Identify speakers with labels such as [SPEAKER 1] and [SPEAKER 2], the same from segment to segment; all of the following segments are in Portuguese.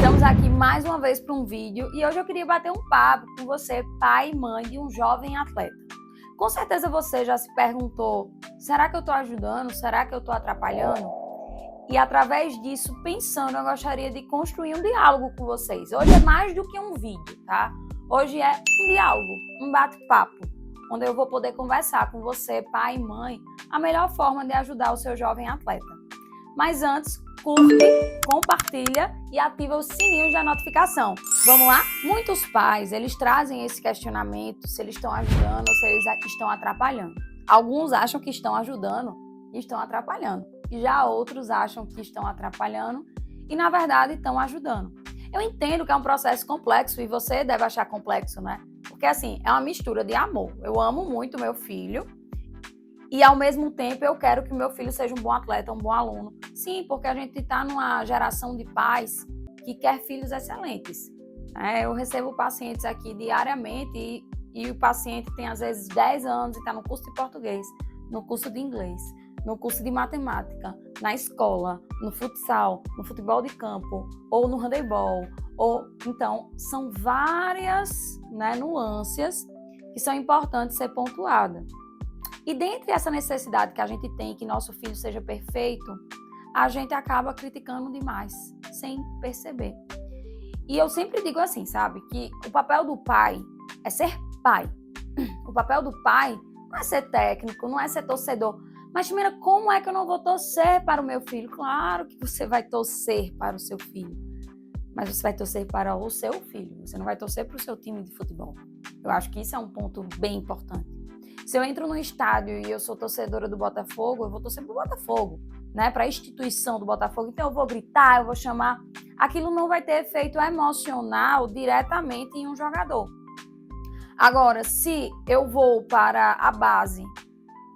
[SPEAKER 1] Estamos aqui mais uma vez para um vídeo e hoje eu queria bater um papo com você, pai e mãe de um jovem atleta. Com certeza você já se perguntou, será que eu estou ajudando? Será que eu estou atrapalhando? E através disso, pensando, eu gostaria de construir um diálogo com vocês. Hoje é mais do que um vídeo, tá? Hoje é um diálogo, um bate-papo, onde eu vou poder conversar com você, pai e mãe, a melhor forma de ajudar o seu jovem atleta. Mas antes, curte, compartilha e ativa os sininhos da notificação. Vamos lá? Muitos pais, eles trazem esse questionamento se eles estão ajudando ou se eles estão atrapalhando. Alguns acham que estão ajudando e estão atrapalhando. E já outros acham que estão atrapalhando e, na verdade, estão ajudando. Eu entendo que é um processo complexo e você deve achar complexo, né? Porque, assim, é uma mistura de amor. Eu amo muito meu filho e, ao mesmo tempo, eu quero que meu filho seja um bom atleta, um bom aluno. Sim, porque a gente está numa geração de pais que quer filhos excelentes. Eu recebo pacientes aqui diariamente e o paciente tem, às vezes, 10 anos e está no curso de português, no curso de inglês, no curso de matemática, na escola, no futsal, no futebol de campo, ou no handebol. Então, são várias, nuances que são importantes ser pontuadas. E dentre essa necessidade que a gente tem que nosso filho seja perfeito, a gente acaba criticando demais, sem perceber. E eu sempre digo assim, sabe, que o papel do pai é ser pai. O papel do pai não é ser técnico, não é ser torcedor. Mas, Mira, como é que eu não vou torcer para o meu filho? Claro que você vai torcer para o seu filho. Mas você vai torcer para o seu filho. Você não vai torcer para o seu time de futebol. Eu acho que isso é um ponto bem importante. Se eu entro no estádio e eu sou torcedora do Botafogo, eu vou torcer para o Botafogo, para a instituição do Botafogo. Então eu vou gritar, eu vou chamar. Aquilo não vai ter efeito emocional diretamente em um jogador. Agora, se eu vou para a base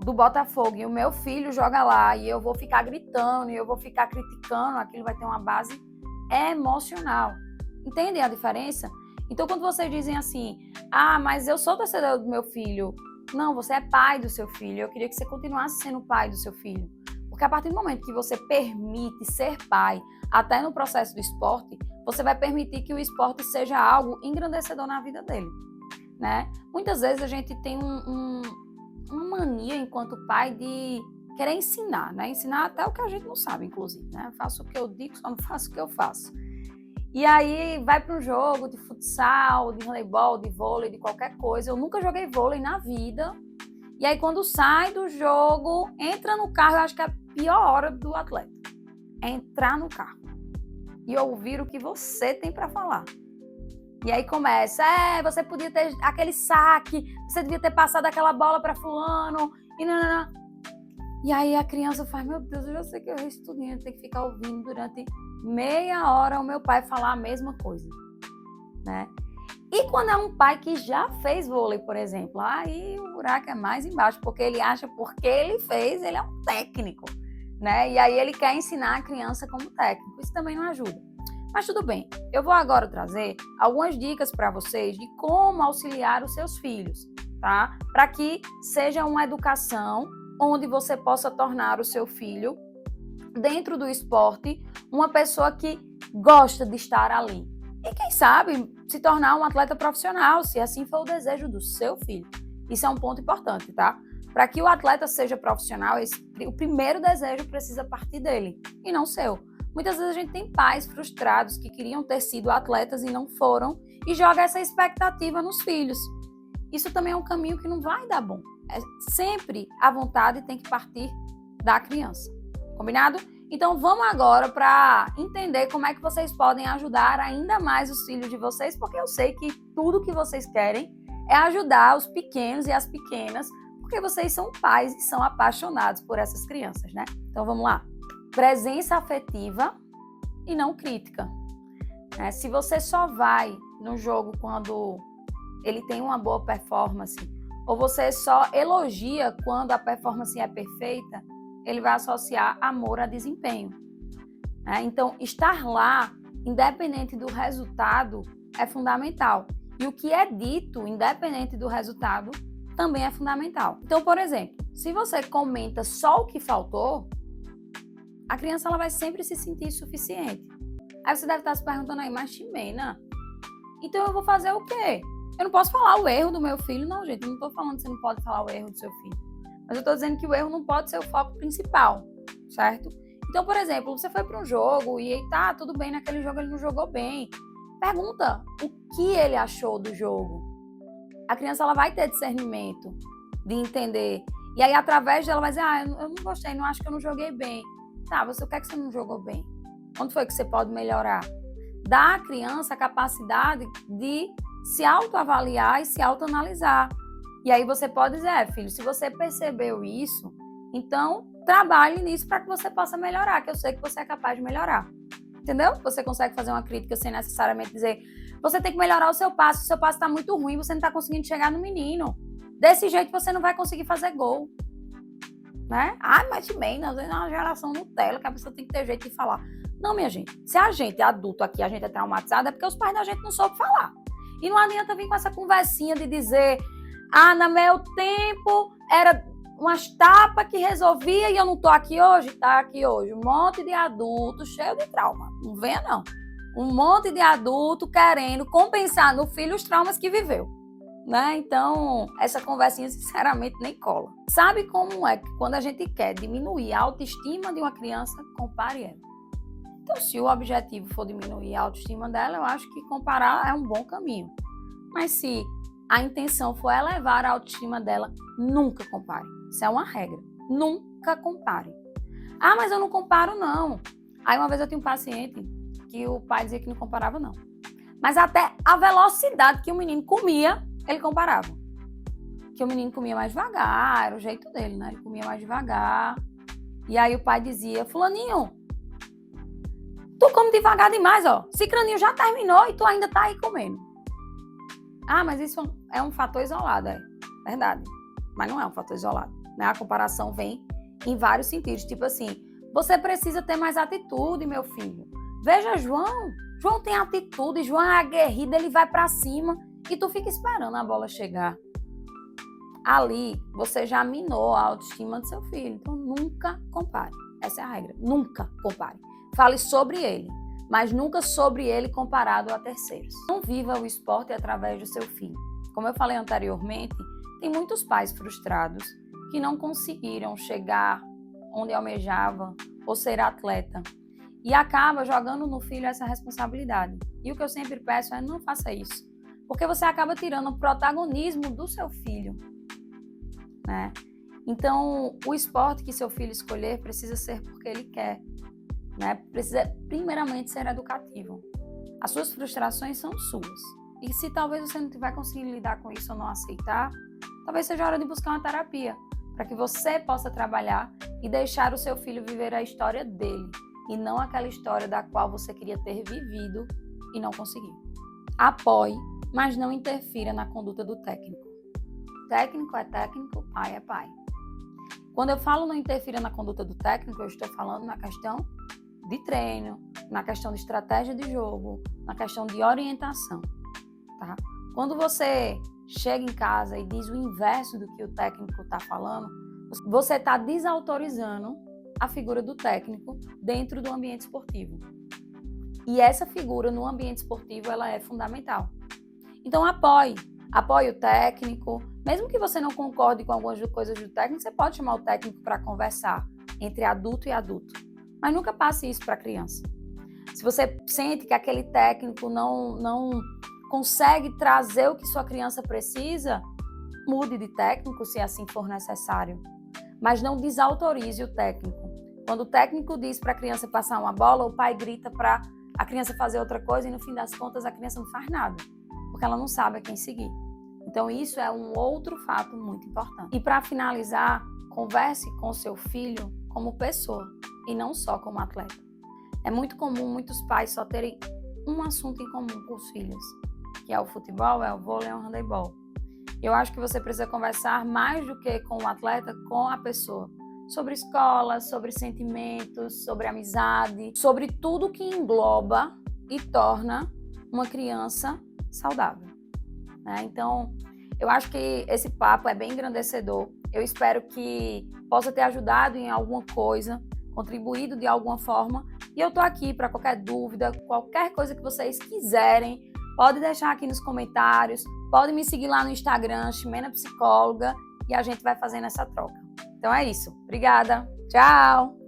[SPEAKER 1] do Botafogo e o meu filho joga lá e eu vou ficar gritando e eu vou ficar criticando, aquilo vai ter uma base emocional. Entendem a diferença? Então, quando vocês dizem assim, mas eu sou torcedor do meu filho. Não, você é pai do seu filho. Eu queria que você continuasse sendo pai do seu filho. Porque a partir do momento que você permite ser pai, até no processo do esporte, você vai permitir que o esporte seja algo engrandecedor na vida dele, Muitas vezes a gente tem uma mania, enquanto pai, de querer ensinar, Ensinar até o que a gente não sabe, inclusive, Faço o que eu digo, só não faço o que eu faço. E aí vai para um jogo de futsal, de handebol, de vôlei, de qualquer coisa. Eu nunca joguei vôlei na vida. E aí quando sai do jogo, entra no carro, eu acho que é a pior hora do atleta. É entrar no carro e ouvir o que você tem para falar. E aí começa, você podia ter aquele saque, você devia ter passado aquela bola para fulano, e não. E aí a criança faz, meu Deus, eu já sei que eu estudei, eu tenho que ficar ouvindo durante meia hora o meu pai falar a mesma coisa, E quando é um pai que já fez vôlei, por exemplo, aí o buraco é mais embaixo, porque ele acha porque ele fez, ele é um técnico, E aí ele quer ensinar a criança como técnico, isso também não ajuda. Mas tudo bem, eu vou agora trazer algumas dicas para vocês de como auxiliar os seus filhos, tá? Para que seja uma educação onde você possa tornar o seu filho, dentro do esporte, uma pessoa que gosta de estar ali. E quem sabe se tornar um atleta profissional, se assim for o desejo do seu filho. Isso é um ponto importante, tá? Para que o atleta seja profissional, o primeiro desejo precisa partir dele e não seu. Muitas vezes a gente tem pais frustrados que queriam ter sido atletas e não foram e joga essa expectativa nos filhos. Isso também é um caminho que não vai dar bom. Sempre a vontade tem que partir da criança. Combinado? Então vamos agora para entender como é que vocês podem ajudar ainda mais os filhos de vocês, porque eu sei que tudo que vocês querem é ajudar os pequenos e as pequenas, porque vocês são pais e são apaixonados por essas crianças, Então vamos lá. Presença afetiva e não crítica. Se você só vai no jogo quando ele tem uma boa performance, ou você só elogia quando a performance é perfeita, ele vai associar amor a desempenho. Então, estar lá, independente do resultado, é fundamental. E o que é dito, independente do resultado, também é fundamental. Então, por exemplo, se você comenta só o que faltou, a criança ela vai sempre se sentir insuficiente. Aí você deve estar se perguntando aí, mas Ximena, então eu vou fazer o quê? Eu não posso falar o erro do meu filho? Não, gente, eu não estou falando que você não pode falar o erro do seu filho. Mas eu estou dizendo que o erro não pode ser o foco principal, certo? Então, por exemplo, você foi para um jogo e tá tudo bem naquele jogo, ele não jogou bem. Pergunta o que ele achou do jogo. A criança ela vai ter discernimento de entender. E aí, através dela, vai dizer, eu não gostei, não acho que eu não joguei bem. Tá, o que é que você não jogou bem? Onde foi que você pode melhorar? Dá à criança a capacidade de se autoavaliar e se autoanalisar. E aí você pode dizer, filho, se você percebeu isso, então trabalhe nisso para que você possa melhorar, que eu sei que você é capaz de melhorar. Entendeu? Você consegue fazer uma crítica sem necessariamente dizer, você tem que melhorar o seu seu passe está muito ruim, você não está conseguindo chegar no menino. Desse jeito você não vai conseguir fazer gol. Né? Mas também, nós é uma geração Nutella, que a pessoa tem que ter jeito de falar. Não, minha gente, se a gente é adulto aqui, a gente é traumatizado, é porque os pais da gente não soube falar. E não adianta vir com essa conversinha de dizer, no meu tempo era umas tapas que resolvia e eu não tô aqui hoje. Tá aqui hoje um monte de adulto cheio de trauma. Não venha, não. Um monte de adulto querendo compensar no filho os traumas que viveu. Né? Então, essa conversinha, sinceramente, nem cola. Sabe como é que quando a gente quer diminuir a autoestima de uma criança, compare ela. Então, se o objetivo for diminuir a autoestima dela, eu acho que comparar é um bom caminho. Mas se a intenção for elevar a autoestima dela, nunca compare. Isso é uma regra. Nunca compare. Mas eu não comparo, não. Aí uma vez eu tinha um paciente que o pai dizia que não comparava, não. Mas até a velocidade que o menino comia, ele comparava. Que o menino comia mais devagar, era o jeito dele, né? Ele comia mais devagar. E aí o pai dizia, fulaninho, tu come devagar demais, ó. Cicraninho já terminou e tu ainda tá aí comendo. Mas isso é um fator isolado, é verdade. Mas não é um fator isolado, né? A comparação vem em vários sentidos. Tipo assim, você precisa ter mais atitude, meu filho. Veja João. João tem atitude, João é aguerrido, ele vai pra cima e tu fica esperando a bola chegar. Ali, você já minou a autoestima do seu filho. Então, nunca compare. Essa é a regra. Nunca compare. Fale sobre ele, mas nunca sobre ele comparado a terceiros. Não viva o esporte através do seu filho. Como eu falei anteriormente, tem muitos pais frustrados que não conseguiram chegar onde almejava ou ser atleta e acaba jogando no filho essa responsabilidade. E o que eu sempre peço é não faça isso, porque você acaba tirando o protagonismo do seu filho, né? Então, o esporte que seu filho escolher precisa ser porque ele quer, né? Precisa primeiramente ser educativo. As suas frustrações são suas. E se talvez você não estiver conseguindo lidar com isso ou não aceitar, talvez seja hora de buscar uma terapia, para que você possa trabalhar e deixar o seu filho viver a história dele, e não aquela história da qual você queria ter vivido e não conseguiu. Apoie, mas não interfira na conduta do técnico. Técnico é técnico, pai é pai. Quando eu falo não interfira na conduta do técnico, eu estou falando na questão de treino, na questão de estratégia de jogo, na questão de orientação, tá? Quando você chega em casa e diz o inverso do que o técnico está falando, você está desautorizando a figura do técnico dentro do ambiente esportivo. E essa figura no ambiente esportivo, ela é fundamental. Então, apoie o técnico. Mesmo que você não concorde com algumas coisas do técnico, você pode chamar o técnico para conversar entre adulto e adulto. Mas nunca passe isso para a criança. Se você sente que aquele técnico não consegue trazer o que sua criança precisa, mude de técnico se assim for necessário. Mas não desautorize o técnico. Quando o técnico diz para a criança passar uma bola, o pai grita para a criança fazer outra coisa e no fim das contas a criança não faz nada, porque ela não sabe a quem seguir. Então isso é um outro fato muito importante. E para finalizar, converse com seu filho como pessoa e não só como atleta. É muito comum muitos pais só terem um assunto em comum com os filhos, que é o futebol, é o vôlei, é o handebol. Eu acho que você precisa conversar mais do que com o atleta, com a pessoa. Sobre escola, sobre sentimentos, sobre amizade, sobre tudo que engloba e torna uma criança saudável, né? Então, eu acho que esse papo é bem engrandecedor. Eu espero que possa ter ajudado em alguma coisa. contribuído de alguma forma. E eu tô aqui para qualquer dúvida, qualquer coisa que vocês quiserem, pode deixar aqui nos comentários, pode me seguir lá no Instagram, Ximena Psicóloga, e a gente vai fazendo essa troca. Então é isso. Obrigada. Tchau!